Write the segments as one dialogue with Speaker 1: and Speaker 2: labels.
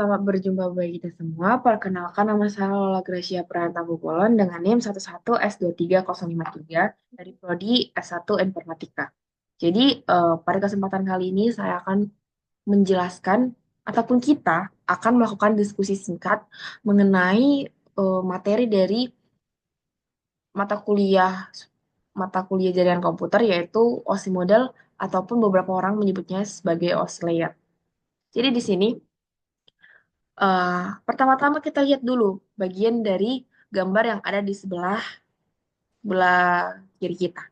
Speaker 1: Selamat berjumpa bagi kita semua. Perkenalkan nama saya Lola Gracia Prahanta Bubolon dengan NIM 11S23053 dari Prodi S1 Informatika. Jadi, pada kesempatan kali ini saya akan menjelaskan ataupun kita akan melakukan diskusi singkat mengenai materi dari mata kuliah mata kuliah jaringan komputer yaitu OSI model ataupun beberapa orang menyebutnya sebagai OSI layer. Jadi di sini pertama-tama kita lihat dulu bagian dari gambar yang ada di sebelah kiri kita.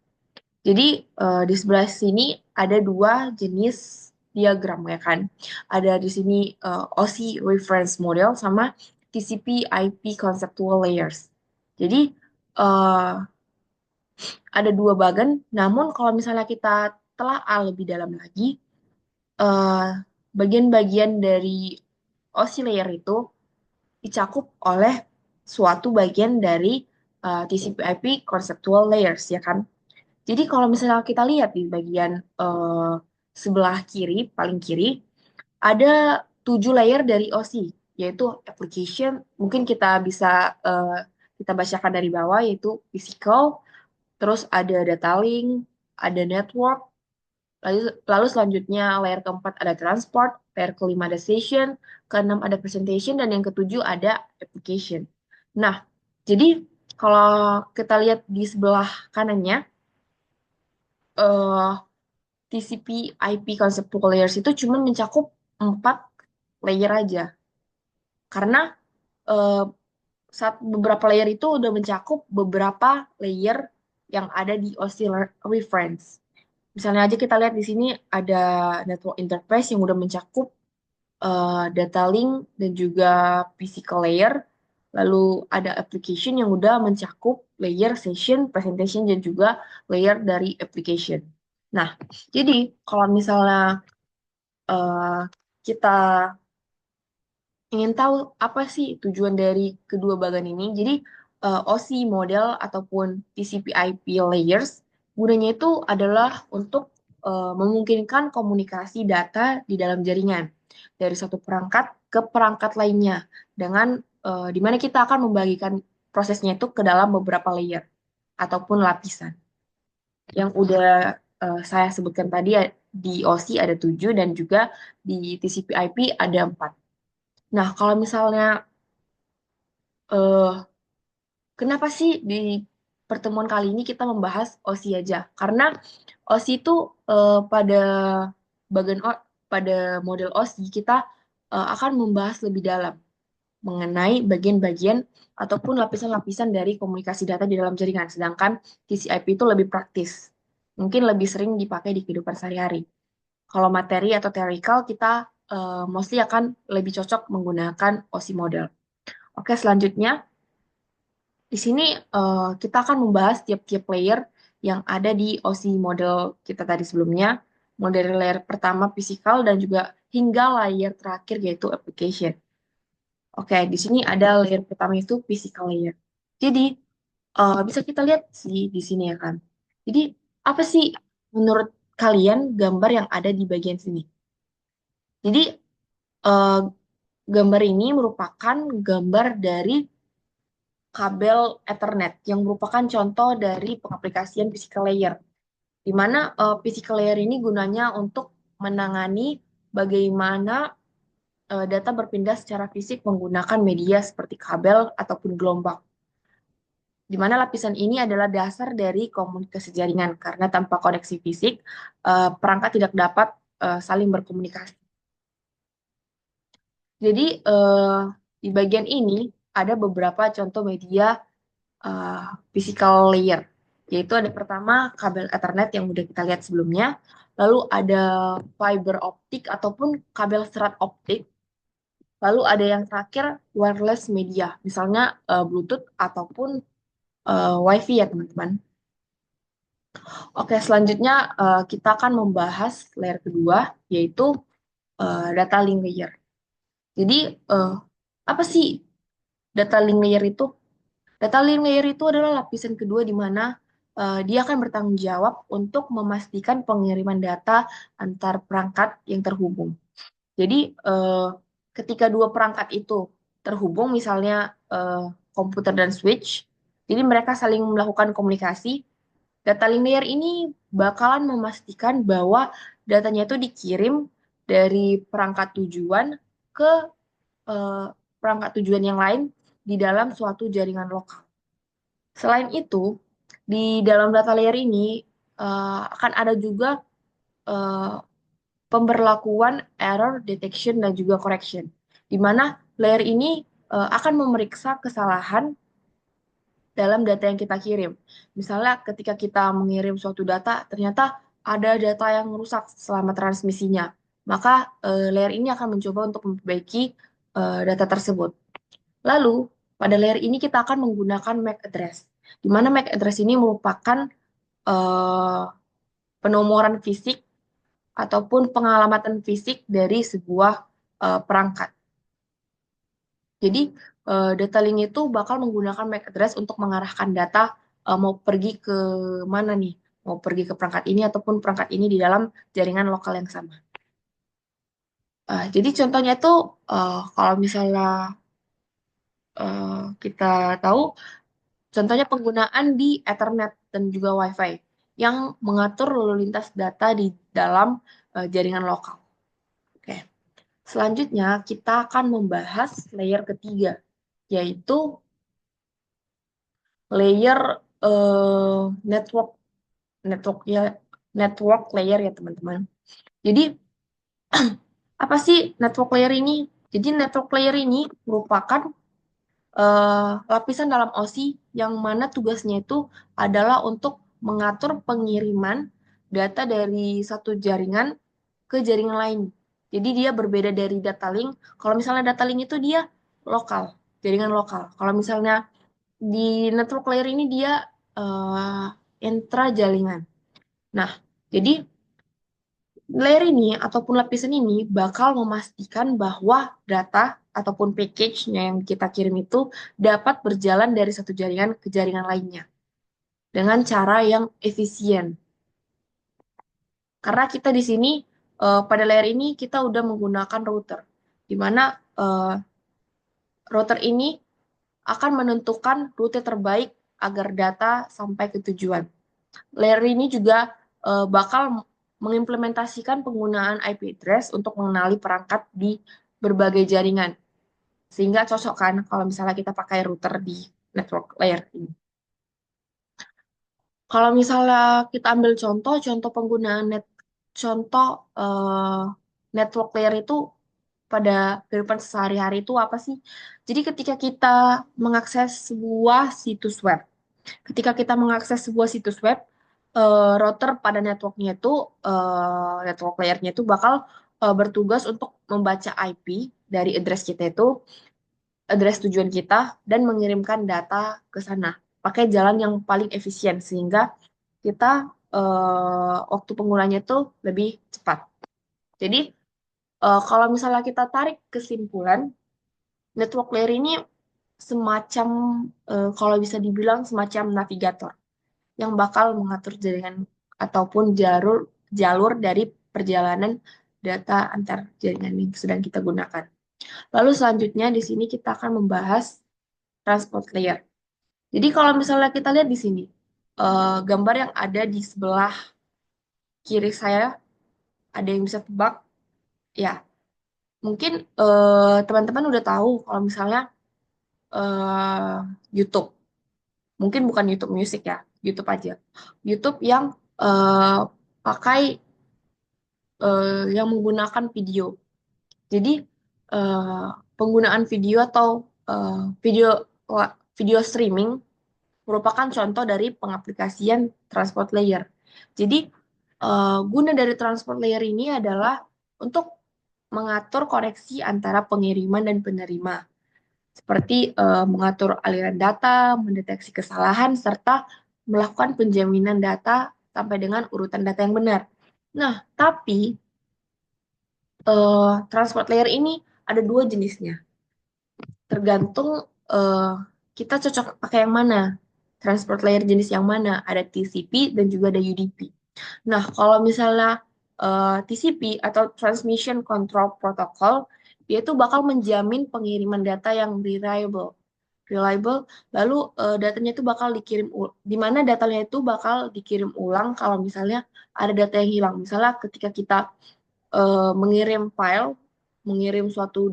Speaker 1: Jadi di sebelah sini ada dua jenis diagram ya kan. Ada di sini OSI reference model sama TCP IP conceptual layers. Jadi uh, ada dua bagan. Namun kalau misalnya kita telah lebih dalam lagi, eh, bagian-bagian dari OSI layer itu dicakup oleh suatu bagian dari TCP/IP conceptual layers ya kan. Jadi kalau misalnya kita lihat di bagian sebelah kiri, paling kiri, ada 7 layer dari OSI, yaitu application, mungkin kita bisa kita bacakan dari bawah, yaitu physical, terus ada data link, ada network, lalu selanjutnya layer keempat ada transport, layer kelima ada session, keenam ada presentation, dan yang ketujuh ada application. Nah, jadi kalau kita lihat di sebelah kanannya, eh, TCP IP conceptual layers itu cuma mencakup 4 layer aja. Karena eh, saat beberapa layer itu udah mencakup beberapa layer yang ada di oscillator reference. Misalnya aja kita lihat di sini ada network interface yang udah mencakup data link dan juga physical layer. Lalu ada application yang udah mencakup layer session, presentation, dan juga layer dari application. Nah, jadi kalau misalnya eh, kita ingin tahu apa sih tujuan dari kedua bagan ini, jadi OSI model ataupun TCP/IP layers gunanya itu adalah untuk memungkinkan komunikasi data di dalam jaringan dari satu perangkat ke perangkat lainnya dengan di mana kita akan membagikan prosesnya itu ke dalam beberapa layer ataupun lapisan yang udah saya sebutkan tadi di OSI ada 7 dan juga di TCP/IP ada 4. Nah, kalau misalnya eh kenapa sih di pertemuan kali ini kita membahas OSI aja? Karena OSI itu pada bagian pada model OSI kita akan membahas lebih dalam mengenai bagian-bagian ataupun lapisan-lapisan dari komunikasi data di dalam jaringan. Sedangkan TCP/IP itu lebih praktis, mungkin lebih sering dipakai di kehidupan sehari-hari. Kalau materi atau theoretical kita mostly akan lebih cocok menggunakan OSI model. Oke, selanjutnya di sini kita akan membahas tiap-tiap layer yang ada di OSI model kita tadi sebelumnya, mulai dari layer pertama physical dan juga hingga layer terakhir yaitu application. Oke, di sini ada layer pertama itu physical layer. Jadi bisa kita lihat sih di sini ya kan. Jadi apa sih menurut kalian gambar yang ada di bagian sini? Jadi eh, gambar ini merupakan gambar dari kabel Ethernet yang merupakan contoh dari pengaplikasian physical layer, di mana physical layer ini gunanya untuk menangani bagaimana data berpindah secara fisik menggunakan media seperti kabel ataupun gelombang, di mana lapisan ini adalah dasar dari komunikasi jaringan karena tanpa koneksi fisik perangkat tidak dapat saling berkomunikasi. Jadi di bagian ini ada beberapa contoh media uh, physical layer, yaitu ada pertama kabel Ethernet yang udah kita lihat sebelumnya, lalu ada fiber optik ataupun kabel serat optik, lalu ada yang terakhir wireless media, misalnya Bluetooth ataupun WiFi ya teman-teman. Oke, selanjutnya kita akan membahas layer kedua, yaitu data link layer. Jadi apa sih data link layer itu? Data link layer itu adalah lapisan kedua di mana dia akan bertanggung jawab untuk memastikan pengiriman data antar perangkat yang terhubung. Jadi ketika dua perangkat itu terhubung, misalnya komputer dan switch, jadi mereka saling melakukan komunikasi, data link layer ini bakalan memastikan bahwa datanya itu dikirim dari perangkat tujuan ke eh, perangkat tujuan yang lain di dalam suatu jaringan lokal. Selain itu, di dalam data layer ini akan ada juga eh, pemberlakuan error detection dan juga correction, di mana layer ini akan memeriksa kesalahan dalam data yang kita kirim. Misalnya ketika kita mengirim suatu data, ternyata ada data yang rusak selama transmisinya, maka layer ini akan mencoba untuk memperbaiki data tersebut. Lalu, pada layer ini kita akan menggunakan MAC address, di mana MAC address ini merupakan eh, penomoran fisik ataupun pengalamatan fisik dari sebuah perangkat. Jadi data link itu bakal menggunakan MAC address untuk mengarahkan data mau pergi ke mana nih, mau pergi ke perangkat ini ataupun perangkat ini di dalam jaringan lokal yang sama. Jadi contohnya itu kalau misalnya kita tahu, contohnya penggunaan di Ethernet dan juga Wi-Fi yang mengatur lalu lintas data di dalam jaringan lokal. Oke. Selanjutnya, kita akan membahas layer ketiga, yaitu layer network network ya network layer ya teman-teman. Jadi apa sih network layer ini? Jadi network layer ini merupakan lapisan dalam OSI yang mana tugasnya itu adalah untuk mengatur pengiriman data dari satu jaringan ke jaringan lain. Jadi dia berbeda dari data link. Kalau misalnya data link itu dia lokal, jaringan lokal. Kalau misalnya di network layer ini dia uh, intra jaringan. Nah, jadi layer ini ataupun lapisan ini bakal memastikan bahwa data ataupun package-nya yang kita kirim itu dapat berjalan dari satu jaringan ke jaringan lainnya dengan cara yang efisien. Karena kita di sini pada layer ini kita udah menggunakan router, di mana eh, router ini akan menentukan rute terbaik agar data sampai ke tujuan. Layer ini juga bakal mengimplementasikan penggunaan IP address untuk mengenali perangkat di berbagai jaringan. Sehingga cocok kan kalau misalnya kita pakai router di network layer ini. Kalau misalnya kita ambil contoh penggunaan contoh eh, network layer itu pada kehidupan sehari-hari itu apa sih? Jadi ketika kita mengakses sebuah situs web, ketika kita mengakses sebuah situs web, router pada networknya itu, network layernya itu bakal bertugas untuk membaca IP dari address kita itu, address tujuan kita, dan mengirimkan data ke sana. Pakai jalan yang paling efisien, sehingga kita waktu penggunanya itu lebih cepat. Jadi, kalau misalnya kita tarik kesimpulan, network layer ini semacam, kalau bisa dibilang semacam navigator yang bakal mengatur jaringan ataupun jalur jalur dari perjalanan data antar jaringan yang sedang kita gunakan. Lalu selanjutnya di sini kita akan membahas transport layer. Jadi kalau misalnya kita lihat di sini, gambar yang ada di sebelah kiri saya, ada yang bisa tebak? Ya, mungkin teman-teman udah tahu kalau misalnya eh, YouTube, mungkin bukan YouTube Music ya, YouTube aja. YouTube yang eh, pakai yang menggunakan video. Jadi eh, penggunaan video atau video video streaming merupakan contoh dari pengaplikasian transport layer. Jadi guna dari transport layer ini adalah untuk mengatur koneksi antara pengiriman dan penerima, seperti mengatur aliran data, mendeteksi kesalahan, serta melakukan penjaminan data sampai dengan urutan data yang benar. Nah, tapi transport layer ini ada dua jenisnya. Tergantung kita cocok pakai yang mana. Transport layer jenis yang mana. Ada TCP dan juga ada UDP. Nah, kalau misalnya TCP atau Transmission Control Protocol dia tuh bakal menjamin pengiriman data yang reliable, lalu datanya itu bakal di mana datanya itu bakal dikirim ulang kalau misalnya ada data yang hilang. Misalnya ketika kita mengirim file, mengirim suatu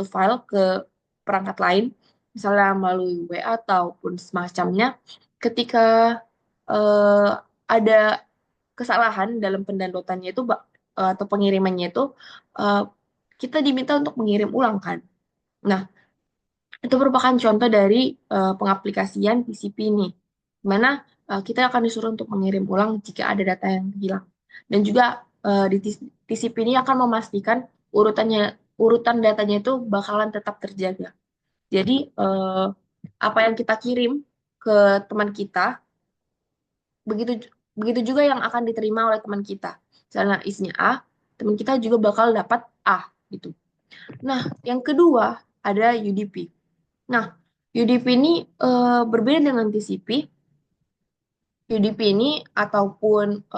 Speaker 1: file ke perangkat lain, misalnya melalui WA ataupun semacamnya, ketika eh, ada kesalahan dalam pendownloadannya itu atau pengirimannya itu, eh, kita diminta untuk mengirim ulang kan. Nah, itu merupakan contoh dari pengaplikasian TCP ini, di mana kita akan disuruh untuk mengirim ulang jika ada data yang hilang. Dan juga di TCP ini akan memastikan urutan datanya itu bakalan tetap terjaga. Jadi apa yang kita kirim ke teman kita, begitu begitu juga yang akan diterima oleh teman kita. Misalnya isinya A, teman kita juga bakal dapat A gitu. Nah, yang kedua ada UDP. Nah, UDP ini berbeda dengan TCP. UDP ini ataupun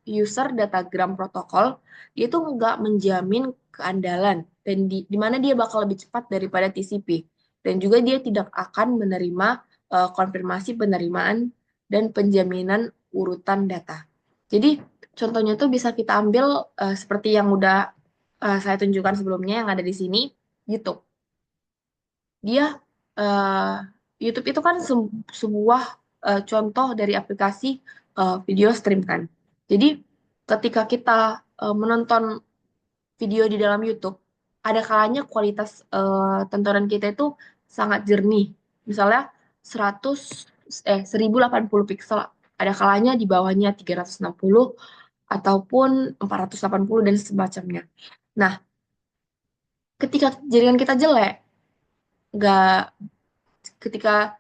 Speaker 1: user datagram protokol, dia itu nggak menjamin keandalan dan di mana dia bakal lebih cepat daripada TCP, dan juga dia tidak akan menerima konfirmasi penerimaan dan penjaminan urutan data. Jadi contohnya tuh bisa kita ambil seperti yang udah saya tunjukkan sebelumnya yang ada di sini, YouTube. Dia eh, YouTube itu kan sebuah contoh dari aplikasi video stream kan. Jadi ketika kita menonton video di dalam YouTube, ada kalanya kualitas tontonan kita itu sangat jernih. Misalnya 1080 piksel, ada kalanya di bawahnya 360 ataupun 480 dan semacamnya. Nah, ketika jaringan kita jelek, nggak ketika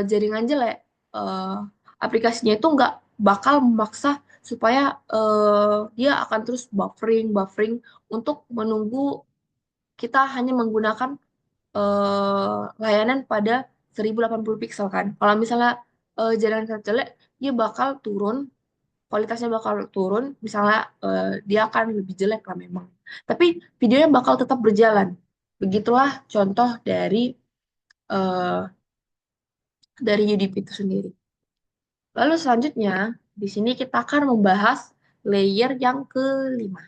Speaker 1: jaringan jelek, eh, aplikasinya itu nggak bakal memaksa supaya dia akan terus buffering untuk menunggu kita hanya menggunakan layanan pada 1080 piksel kan. Kalau misalnya jaringan kita jelek, dia bakal turun, kualitasnya bakal turun, misalnya dia akan lebih jelek lah memang. Tapi videonya bakal tetap berjalan. Begitulah contoh eh, dari UDP itu sendiri. Lalu selanjutnya, di sini kita akan membahas layer yang kelima,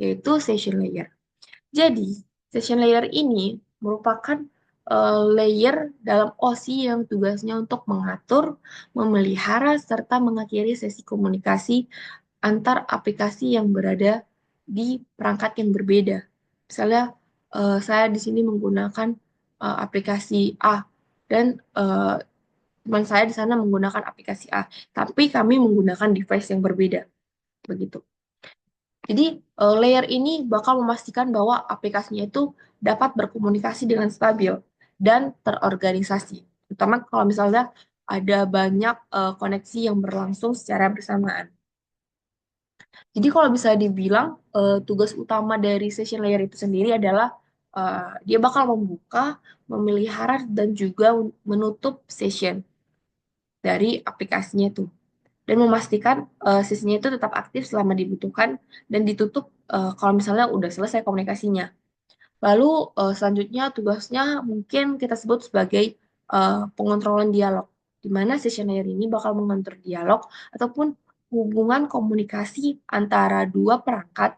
Speaker 1: yaitu session layer. Jadi, session layer ini merupakan layer dalam OSI yang tugasnya untuk mengatur, memelihara, serta mengakhiri sesi komunikasi antar aplikasi yang berada di perangkat yang berbeda. Misalnya, saya di sini menggunakan aplikasi A dan teman saya di sana menggunakan aplikasi A, tapi kami menggunakan device yang berbeda, begitu. Jadi layer ini bakal memastikan bahwa aplikasinya itu dapat berkomunikasi dengan stabil dan terorganisasi, terutama kalau misalnya ada banyak koneksi yang berlangsung secara bersamaan. Jadi kalau bisa dibilang tugas utama dari session layer itu sendiri adalah dia bakal membuka, memelihara, dan juga menutup session dari aplikasinya itu, dan memastikan sesinya itu tetap aktif selama dibutuhkan dan ditutup kalau misalnya udah selesai komunikasinya. Lalu selanjutnya tugasnya mungkin kita sebut sebagai pengontrolan dialog, di mana session layer ini bakal mengontrol dialog ataupun hubungan komunikasi antara dua perangkat,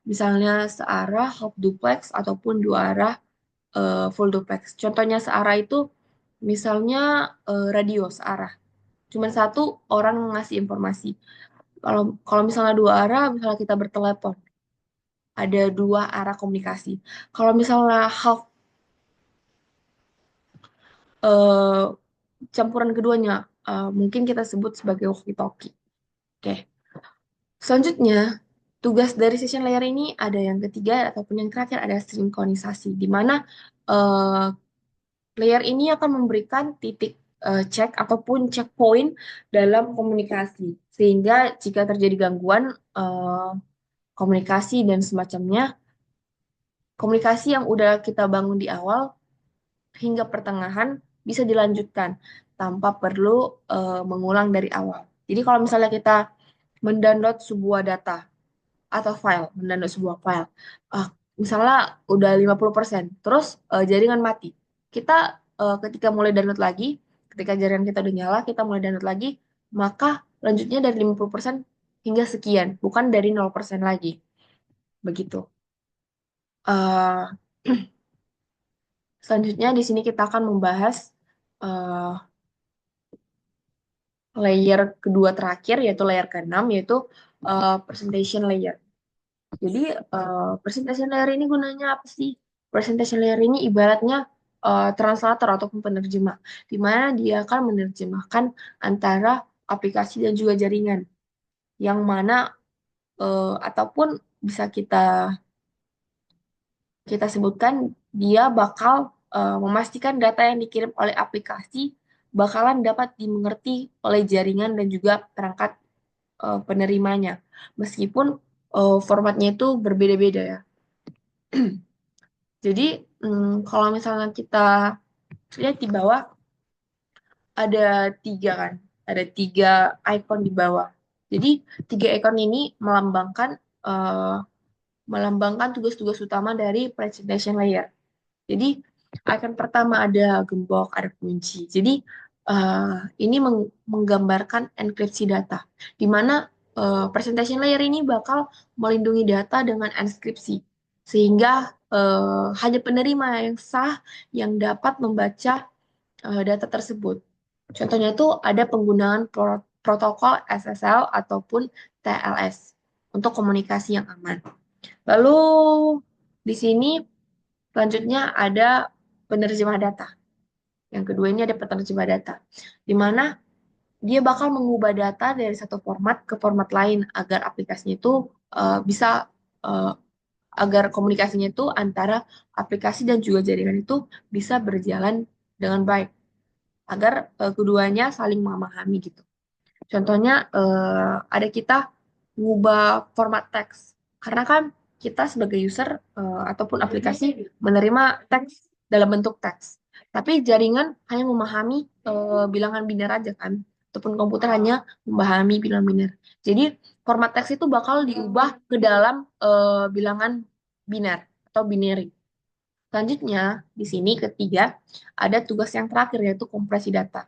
Speaker 1: misalnya searah half duplex ataupun dua arah full duplex. Contohnya searah itu misalnya radio searah, cuma satu orang ngasih informasi. Kalau kalau misalnya dua arah, misalnya kita bertelepon, ada dua arah komunikasi. Kalau misalnya half eh, campuran keduanya, mungkin kita sebut sebagai walkie-talkie. Oke. Selanjutnya, tugas dari session layer ini ada yang ketiga ataupun yang terakhir, ada sinkronisasi, di mana eh, layer ini akan memberikan titik cek ataupun checkpoint dalam komunikasi, sehingga jika terjadi gangguan komunikasi dan semacamnya, komunikasi yang udah kita bangun di awal hingga pertengahan bisa dilanjutkan tanpa perlu mengulang dari awal. Jadi kalau misalnya kita mendownload sebuah data atau file, mendownload sebuah file, misalnya udah 50%, terus jaringan mati. Kita ketika mulai download lagi, ketika jaringan kita udah nyala, kita mulai download lagi, maka lanjutnya dari 50% hingga sekian, bukan dari 0% lagi. Begitu. Eh, Selanjutnya di sini kita akan membahas eh, layer kedua terakhir, yaitu layer keenam, yaitu presentation layer. Jadi presentation layer ini gunanya apa sih? Presentation layer ini ibaratnya translator ataupun penerjemah, di mana dia akan menerjemahkan antara aplikasi dan juga jaringan, yang mana ataupun bisa kita kita sebutkan dia bakal memastikan data yang dikirim oleh aplikasi bakalan dapat dimengerti oleh jaringan dan juga perangkat penerimanya, meskipun formatnya itu berbeda-beda ya. Jadi, kalau misalnya kita lihat di bawah, ada tiga kan, ada tiga icon di bawah. Jadi, tiga icon ini eh, melambangkan tugas-tugas utama dari presentation layer. Jadi, icon pertama ada gembok, ada kunci. Jadi, ini menggambarkan enkripsi data, di mana presentation layer ini bakal melindungi data dengan enkripsi, sehingga hanya penerima yang sah yang dapat membaca data tersebut. Contohnya itu ada penggunaan protokol SSL ataupun TLS untuk komunikasi yang aman. Lalu di sini selanjutnya ada penerjemah data. Yang kedua ini ada penerjemah data, di mana dia bakal mengubah data dari satu format ke format lain agar aplikasinya itu bisa uh, agar komunikasinya itu antara aplikasi dan juga jaringan itu bisa berjalan dengan baik, agar keduanya saling memahami gitu. Contohnya ada kita mengubah format teks, karena kan kita sebagai user ataupun aplikasi menerima teks dalam bentuk teks, tapi jaringan hanya memahami bilangan biner aja kan, ataupun komputer hanya memahami bilangan biner. Jadi format teks itu bakal diubah ke dalam bilangan biner atau binary. Selanjutnya, di sini ketiga, ada tugas yang terakhir yaitu kompresi data,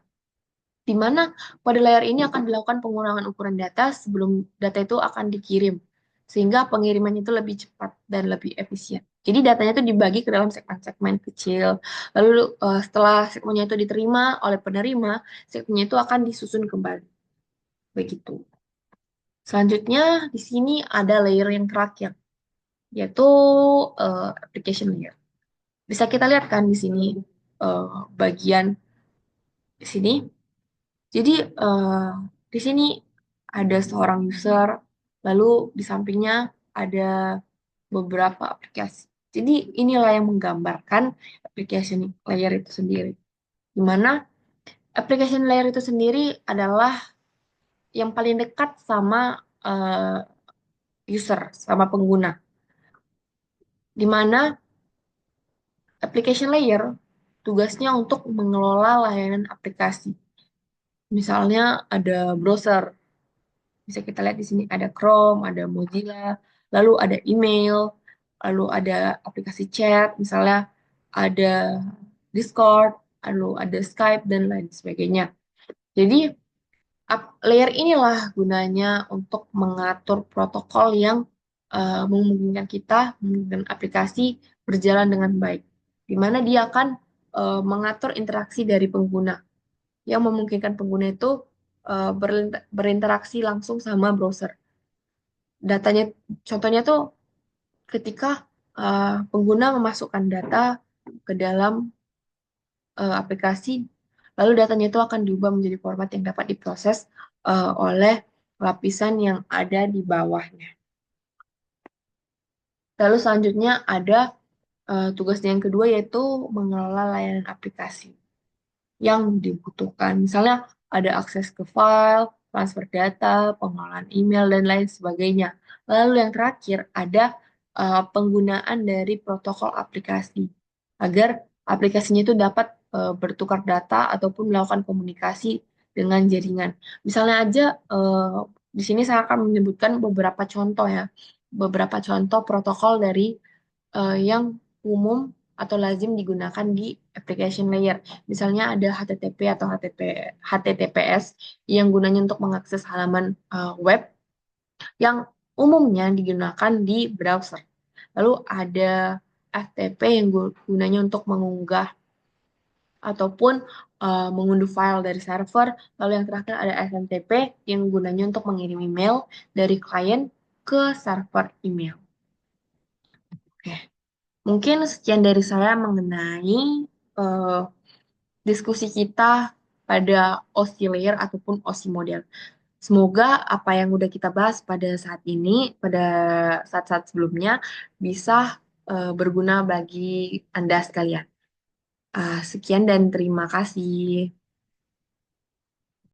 Speaker 1: di mana pada layar ini akan dilakukan pengurangan ukuran data sebelum data itu akan dikirim, sehingga pengirimannya itu lebih cepat dan lebih efisien. Jadi datanya itu dibagi ke dalam segmen-segmen kecil, lalu setelah segmennya itu diterima oleh penerima, segmennya itu akan disusun kembali. Begitu. Selanjutnya, di sini ada layer yang terakhir, yaitu application layer. Bisa kita lihat kan di sini bagian di sini. Jadi di sini ada seorang user, lalu di sampingnya ada beberapa aplikasi. Jadi inilah yang menggambarkan application layer itu sendiri. Di mana application layer itu sendiri adalah yang paling dekat sama user, sama pengguna. Di mana application layer tugasnya untuk mengelola layanan aplikasi. Misalnya ada browser, bisa kita lihat di sini ada Chrome, ada Mozilla, lalu ada email, lalu ada aplikasi chat, misalnya ada Discord, lalu ada Skype, dan lain sebagainya. Jadi, layer inilah gunanya untuk mengatur protokol yang memungkinkan kita, memungkinkan aplikasi berjalan dengan baik, di mana dia akan mengatur interaksi dari pengguna, yang memungkinkan pengguna itu berinteraksi langsung sama browser. Datanya, contohnya tuh ketika pengguna memasukkan data ke dalam aplikasi, lalu datanya itu akan diubah menjadi format yang dapat diproses oleh lapisan yang ada di bawahnya. Lalu selanjutnya ada tugasnya yang kedua, yaitu mengelola layanan aplikasi yang dibutuhkan. Misalnya ada akses ke file, transfer data, pengelolaan email, dan lain sebagainya. Lalu yang terakhir ada penggunaan dari protokol aplikasi agar aplikasinya itu dapat bertukar data ataupun melakukan komunikasi dengan jaringan. Misalnya aja di sini saya akan menyebutkan beberapa contoh ya, beberapa contoh protokol dari yang umum atau lazim digunakan di application layer. Misalnya ada HTTP atau HTTPS yang gunanya untuk mengakses halaman web yang umumnya digunakan di browser. Lalu ada FTP yang gunanya untuk mengunggah ataupun mengunduh file dari server. Lalu yang terakhir ada SMTP yang gunanya untuk mengirim email dari klien ke server email. Oke, mungkin sekian dari saya mengenai eh, diskusi kita pada OSI layer ataupun OSI model. Semoga apa yang udah kita bahas pada saat ini, pada saat-saat sebelumnya, bisa berguna bagi Anda sekalian. Sekian dan terima kasih.